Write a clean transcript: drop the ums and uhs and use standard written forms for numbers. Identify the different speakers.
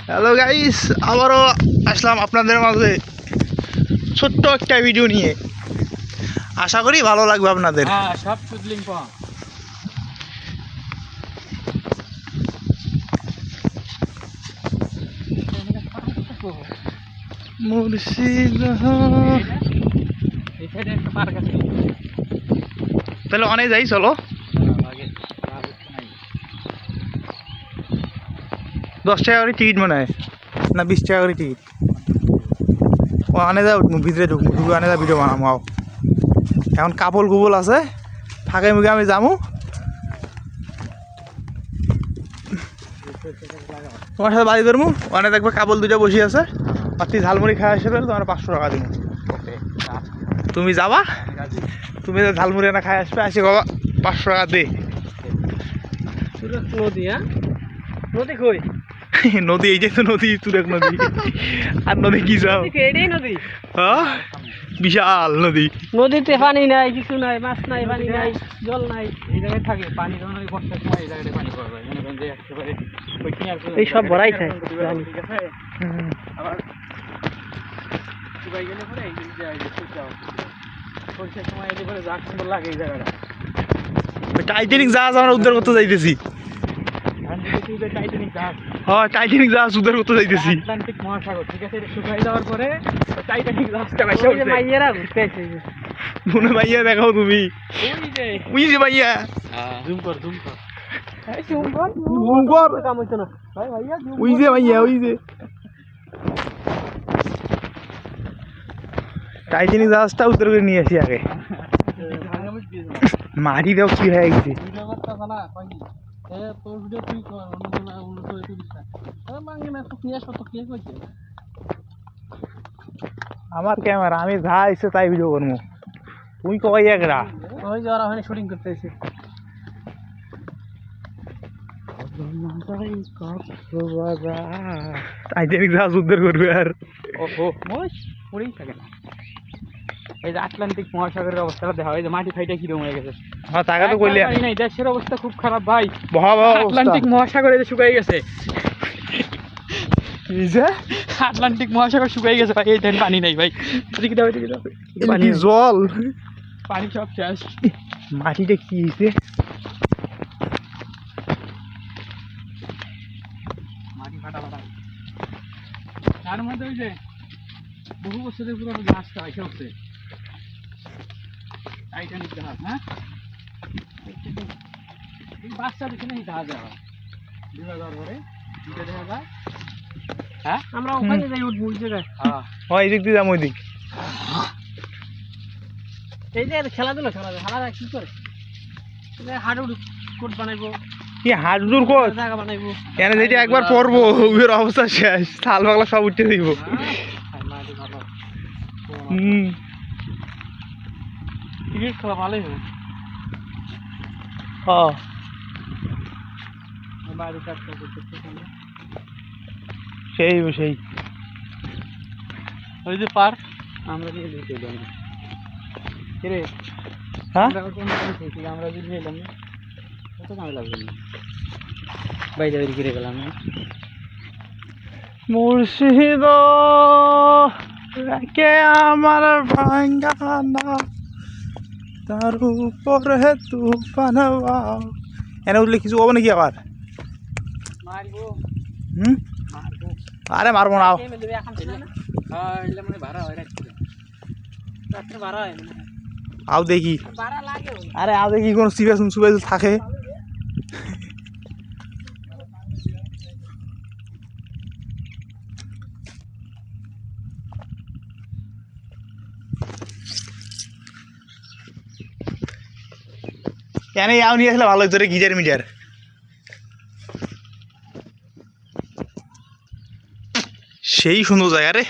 Speaker 1: Hello guys, আবারও আসলাম আপনাদের মাঝে ছোট্ট একটা ভিডিও নিয়ে। আশা করি ভালো লাগবে আপনাদের।
Speaker 2: সব সুদলিং পাওয়া
Speaker 1: মুর্শিদ
Speaker 2: এখানে একটা পার্ক আছে।
Speaker 1: তাহলে অনেক যাই, চলো। 10 টাকা করে টিকিট মনে হয়, না 20 টাকা করে টিকিট। ও আনে যা ভিতরে ঢুকবো, ঢুকে আনে যা ভিডিও বানাবো। আও এখন কাপল কুপল আছে, ফাঁকে মুখে আমি যাবো। তোমার সাথে বাড়ি করবো, অনেক দেখবে কাপল দুটো বসে আছে। আর তুই ঝালমুড়ি খাওয়া এসে পেলে তোমার 500 টাকা দিব। তুমি যাবা, তুমি ঝালমুড়ি না খাই আসবে, আসে বাবা 500 টাকা দে।
Speaker 2: নদী, নদী কই?
Speaker 1: নদী, এই যে তো নদী, তুরেক নদী। আর নদী কি যাও?
Speaker 2: এটাই নদী।
Speaker 1: হ্যাঁ, বিশাল নদী।
Speaker 2: নদীতে পানি নাই, কিছু নাই, মাছ নাই, পানি নাই, জল নাই। এই জায়গায় থাকে পানি, যখন ওই বর্ষার সময় এই জায়গায় পানি পাওয়া যায়। মনে করেন যে একেবারে ওই কিনার
Speaker 1: এই সব ভরাই থাকে।
Speaker 2: ঠিক আছে। আবার শুকাই গেলে পরে এই জায়গায় বর্ষার সময় এলে পরে যা সুন্দর লাগে এই জায়গাটা।
Speaker 1: টাইটানিক জাহাজ আমরা উদ্ধার করতে যাইতেছি।
Speaker 2: টাইটানিক জাহাজ,
Speaker 1: হ্যাঁ, টাইটানিক জাহাজ উদ্ধার করতে যাইতেছি।
Speaker 2: আটলান্টিক মহাসাগর, ঠিক আছে। এটা শুকাই যাওয়ার পরে টাইটানিক জাহাজটা বাইসা উঠছে। মাইয়ারা ঘুরতে আসে।
Speaker 1: মনে ভাইয়া দেখাও তুমি, ওই যে ভাইয়া।
Speaker 2: জুম কর, জুম কর,
Speaker 1: জুম কর।
Speaker 2: কাম হইতো না ভাই, ভাইয়া
Speaker 1: ওই যে ভাইয়া, ওই যে টাইটানিক জাহাজটা উদ্ধার করে নিয়ে আসি আগে। মাটি দাও কি হয়ে গেছে।
Speaker 2: তোর ভিডিও তুই কর, অন্য তো তুই দিস না। মাঙ্গে না তো নিয়ে আসো, তো কে কইছে?
Speaker 1: আমার ক্যামেরা, আমি যা ইচ্ছে তাই ভিডিও করবো। তুই কই একরা
Speaker 2: ওই যে ওরা ওখানে শুটিং করতে এসে।
Speaker 1: টাইটানিক জাহাজ উদ্ধার করবে আর
Speaker 2: ওহো, মোষ পড়েই থাকে না। এই যে আটলান্টিক মহাসাগরের অবস্থাটা দেখা, এই যে মাটি ফাইটা কিরকম হয়ে গেছে।
Speaker 1: হ্যাঁ, টাকা তো কইলে
Speaker 2: নাই, দেশের অবস্থা খুব খারাপ ভাই।
Speaker 1: আটলান্টিক
Speaker 2: আটলান্টিক মহাসাগরে যে শুকাই গেছে। আটলান্টিক মহাসাগর শুকাই গেছে ভাই, এই দেন পানি নাই ভাই। এদিকে দাও, এদিকে দাও,
Speaker 1: পানি জল,
Speaker 2: পানি সব শেষ।
Speaker 1: মাটিটা কি হয়েছে?
Speaker 2: মাটি ফাটা ফাটা। তার মধ্যে ওই যে বহু বছরের পুরো জাহাজটা এসে উঠছে, টাইটানিক জাহাজ। হ্যাঁ, বাচ্চা দেখে না এই জাহাজ যাওয়া 2000 ধরে দুটো দেখা যায়। হ্যাঁ, আমরা ওখানে যাই, উঠবো ওই জায়গায়।
Speaker 1: হ্যাঁ, এদিক দিয়ে যাবো, ওইদিক।
Speaker 2: এই যে খেলাধুলা খেলাধুলা কি করে হাডুড কোট বানাইবো,
Speaker 1: কি হাডুডুর কোট
Speaker 2: জায়গা বানাইবো।
Speaker 1: এনে যেটা একবার পরবো ওর অবস্থা শেষ, থাল পাগলা সব উঠতে দিব।
Speaker 2: ক্রিকেট খেলা ভালোই হবে।
Speaker 1: হ্যাঁ,
Speaker 2: বাইরে কাজটা করতে
Speaker 1: সেই সেই
Speaker 2: ওই যে পার্ক আমরা নিয়ে যেতে এলাম। কিরে,
Speaker 1: হ্যাঁ,
Speaker 2: আমরা যদি এলাম কত কামে লাগবে না, বাইরে বাইরে ঘিরে গেলাম।
Speaker 1: মুর্শিদ কে আমার ভাঙ্গানা, তার উপরে তুফান। এনে উঠলে কিছু হবে নাকি আবার?
Speaker 2: মারবো, মারবো।
Speaker 1: আরে মারবো না। আও দেখি, আরে আও দেখি কোন সুবেশ থাকে। কেন আও নিয়ে আসলে ভালো হতো রে, গিজার মিটার। সেই সুন্দর জায়গা রে।